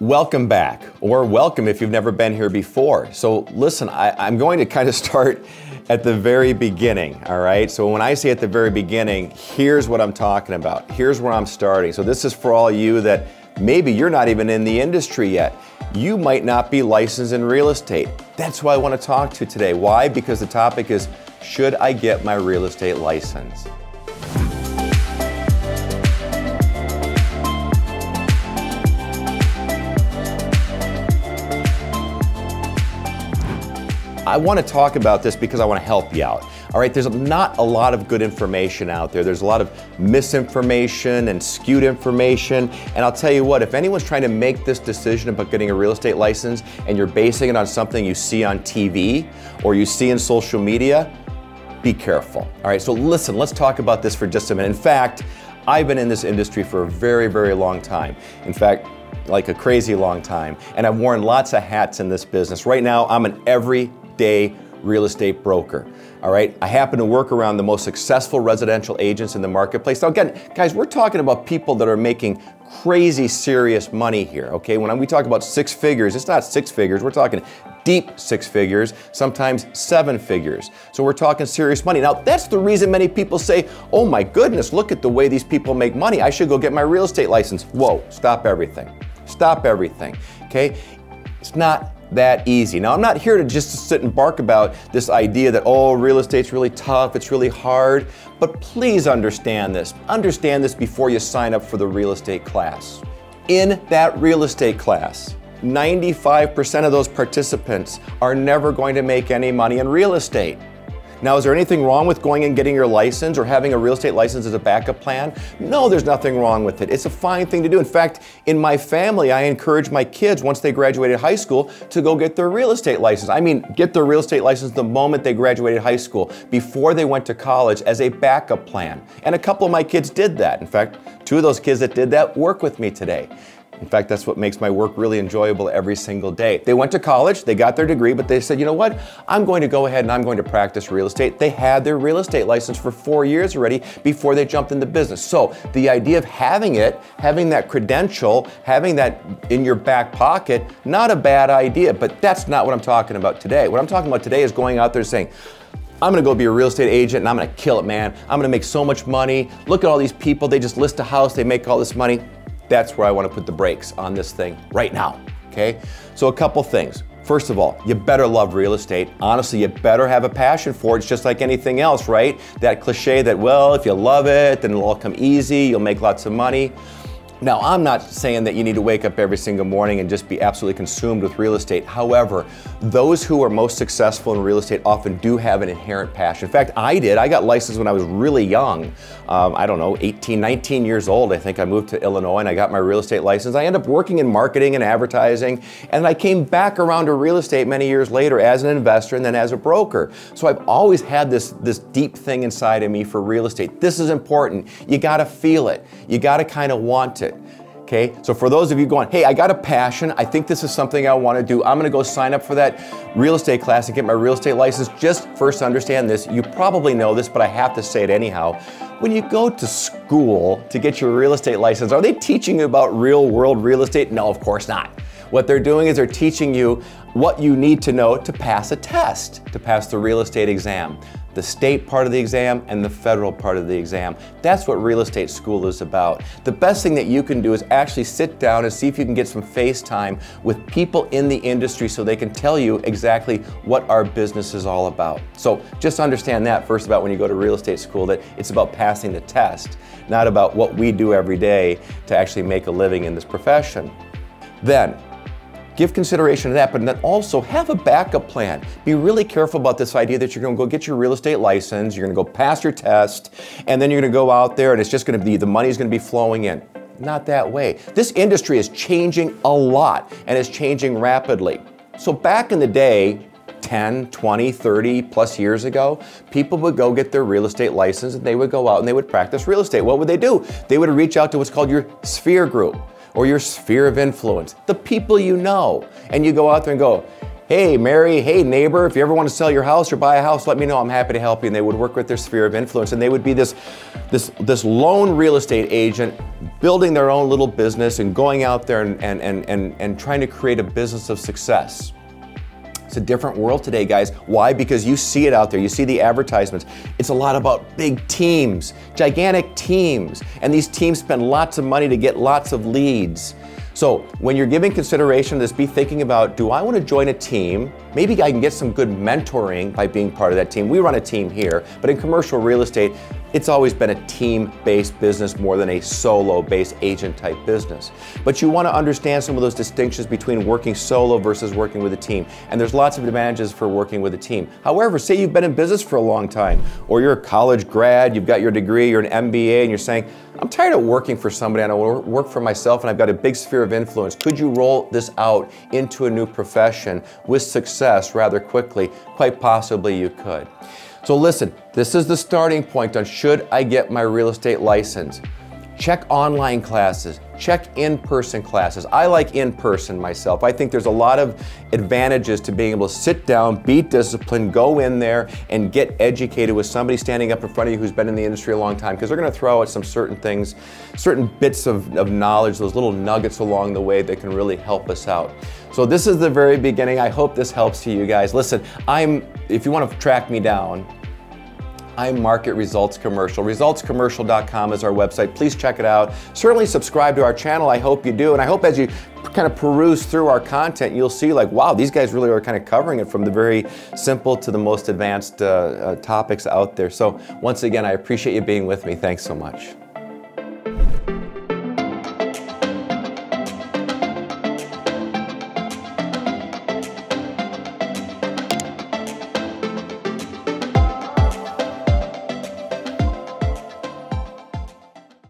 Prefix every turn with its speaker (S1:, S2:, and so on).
S1: Welcome back, or welcome if you've never been here before. So listen, I'm going to kind of start at the very beginning, all right? So when I say at the very beginning, here's what I'm talking about. Here's where I'm starting. So this is for all you that maybe you're not even in the industry yet. You might not be licensed in real estate. That's who I want to talk to today. Why? Because the topic is, should I get my real estate license? I want to talk about this because I want to help you out. All right, there's not a lot of good information out there. There's a lot of misinformation and skewed information. And I'll tell you what, if anyone's trying to make this decision about getting a real estate license and you're basing it on something you see on TV or you see in social media, be careful. All right, so listen, let's talk about this for just a minute. In fact, I've been in this industry for a very, very long time. In fact, like a crazy long time. And I've worn lots of hats in this business. Right now, I'm an everyday real estate broker. All right, I happen to work around the most successful residential agents in the marketplace. Now again, guys, we're talking about people that are making crazy serious money here, okay? When we talk about six figures, it's not six figures, we're talking deep six figures, sometimes seven figures. So we're talking serious money. Now that's the reason many people say, oh my goodness, look at the way these people make money. I should go get my real estate license. Whoa, stop everything. Stop everything, okay? It's not that easy. Now, I'm not here to just sit and bark about this idea that, oh, real estate's really tough, it's really hard, but please understand this. Understand this before you sign up for the real estate class. In that real estate class, 95% of those participants are never going to make any money in real estate. Now, is there anything wrong with going and getting your license or having a real estate license as a backup plan? No, there's nothing wrong with it. It's a fine thing to do. In fact, in my family, I encourage my kids, once they graduated high school, to go get their real estate license. I mean, get their real estate license the moment they graduated high school, before they went to college, as a backup plan. And a couple of my kids did that. In fact, two of those kids that did that work with me today. In fact, that's what makes my work really enjoyable every single day. They went to college, they got their degree, but they said, you know what? I'm going to go ahead and I'm going to practice real estate. They had their real estate license for 4 years already before they jumped into business. So the idea of having it, having that credential, having that in your back pocket, not a bad idea, but that's not what I'm talking about today. What I'm talking about today is going out there saying, I'm gonna go be a real estate agent and I'm gonna kill it, man. I'm gonna make so much money. Look at all these people, they just list a house, they make all this money. That's where I want to put the brakes on this thing right now, okay? So a couple things. First of all, you better love real estate. Honestly, you better have a passion for it. It's just like anything else, right? That cliche that, well, if you love it, then it'll all come easy, you'll make lots of money. Now, I'm not saying that you need to wake up every single morning and just be absolutely consumed with real estate. However, those who are most successful in real estate often do have an inherent passion. In fact, I did. I got licensed when I was really young. I don't know, 18, 19 years old. I think I moved to Illinois and I got my real estate license. I ended up working in marketing and advertising, and I came back around to real estate many years later as an investor and then as a broker. So I've always had this deep thing inside of me for real estate. This is important. You gotta feel it. You gotta kind of want it. Okay, so for those of you going, hey, I got a passion, I think this is something I want to do, I'm going to go sign up for that real estate class and get my real estate license. Just first understand this, you probably know this, but I have to say it anyhow. When you go to school to get your real estate license, are they teaching you about real world real estate? No, of course not. What they're doing is they're teaching you what you need to know to pass a test, to pass the real estate exam. The state part of the exam and the federal part of the exam. That's what real estate school is about. The best thing that you can do is actually sit down and see if you can get some face time with people in the industry so they can tell you exactly what our business is all about. So just understand that first about when you go to real estate school, that it's about passing the test, not about what we do every day to actually make a living in this profession. Then, give consideration to that, but then also have a backup plan. Be really careful about this idea that you're gonna go get your real estate license, you're gonna go pass your test, and then you're gonna go out there and it's just gonna be, the money's gonna be flowing in. Not that way. This industry is changing a lot and it's changing rapidly. So back in the day, 10, 20, 30 plus years ago, people would go get their real estate license and they would go out and they would practice real estate. What would they do? They would reach out to what's called your sphere group, or your sphere of influence, the people you know. And you go out there and go, hey Mary, hey neighbor, if you ever want to sell your house or buy a house, let me know, I'm happy to help you. And they would work with their sphere of influence, and they would be this lone real estate agent building their own little business and going out there and trying to create a business of success. It's a different world today, guys. Why? Because you see it out there. You see the advertisements. It's a lot about big teams, gigantic teams, and these teams spend lots of money to get lots of leads. So when you're giving consideration to this, be thinking about, do I want to join a team? Maybe I can get some good mentoring by being part of that team. We run a team here, but in commercial real estate, it's always been a team-based business more than a solo-based agent-type business. But you want to understand some of those distinctions between working solo versus working with a team. And there's lots of advantages for working with a team. However, say you've been in business for a long time, or you're a college grad, you've got your degree, you're an MBA, and you're saying, I'm tired of working for somebody, I want to work for myself, and I've got a big sphere of influence. Could you roll this out into a new profession with success rather quickly? Quite possibly you could. So listen, this is the starting point on should I get my real estate license. Check online classes, check in-person classes. I like in-person myself. I think there's a lot of advantages to being able to sit down, be disciplined, go in there and get educated with somebody standing up in front of you who's been in the industry a long time, because they're going to throw out some certain things, certain bits of knowledge, those little nuggets along the way that can really help us out. So this is the very beginning. I hope this helps you guys. Listen, if you want to track me down, I'm Market Results Commercial. ResultsCommercial.com is our website. Please check it out. Certainly subscribe to our channel. I hope you do. And I hope as you kind of peruse through our content, you'll see like, wow, these guys really are kind of covering it from the very simple to the most advanced topics out there. So once again, I appreciate you being with me. Thanks so much.